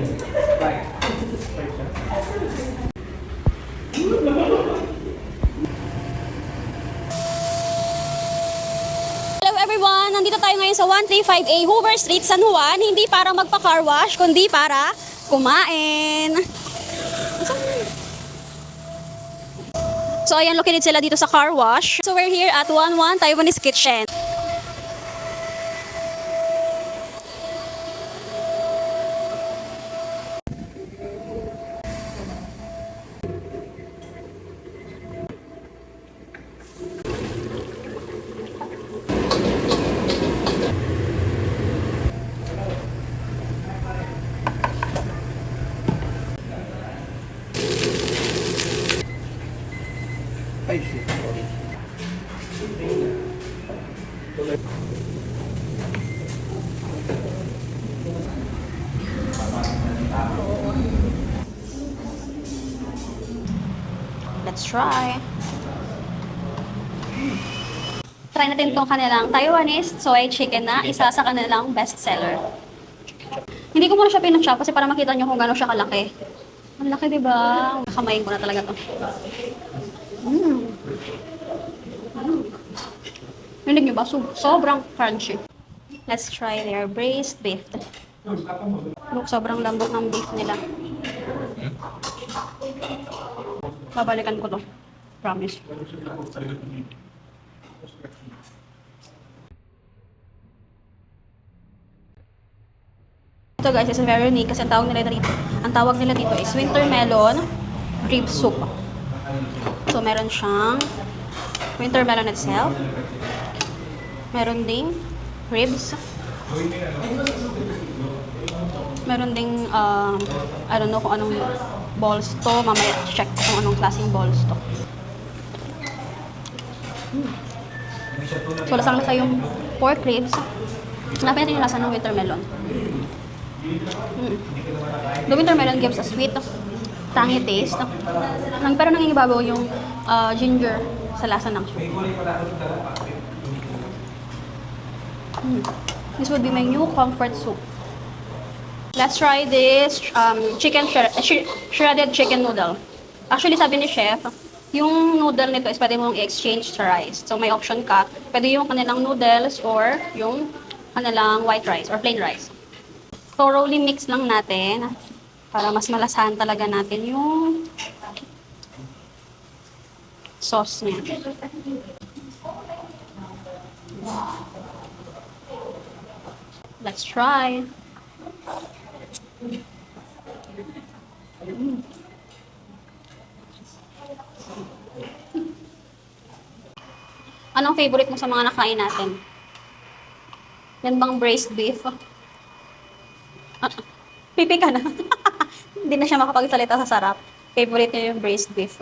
Hello everyone! Nandito tayo ngayon sa 135A Hoover Street, San Juan. Hindi para magpa-car wash, kundi para kumain. So ayan, located sila dito sa car wash. So we're here at 11 Taiwanese Kitchen. Let's try. Try natin itong kanilang Taiwanese soy chicken na isa sa kanilang bestseller. Hindi ko muna siya pinachop kasi para makita nyo kung gano'n siya kalaki. Ang laki, diba? Nakamayin ko na talaga to. Hindi nyo ba? Sobrang crunchy. Let's try their braised beef. Look, sobrang lambot ng beef nila. Babalikan ko to. Promise. Ito guys is very unique kasi ang tawag nila dito is winter melon rib soup. So meron siyang winter melon itself. Meron ding ribs. Meron ding I don't know kung anong balls to. Mamaya check ko kung anong klaseng balls to. So lasang-lasa yung pork ribs. Hanapin natin yung lasa ng winter melon. The winter melon gives a sweet, tangy taste. Pero nangingibabaw yung ginger sa lasa ng soup. This would be my new comfort soup. Let's try this shredded chicken noodle. Actually, sabi ni chef, yung noodle nito is pwede mong i-exchange sa rice. So, may option ka. Pwede yung kanilang noodles or yung kanilang white rice or plain rice. Thoroughly mix lang natin para mas malasahan talaga natin yung sauce niya. Let's try. Anong favorite mo sa mga nakain natin? Yan bang braised beef? Pipi ka na. Hindi na siya makapagsalita sa sarap. Favorite niya yung braised beef.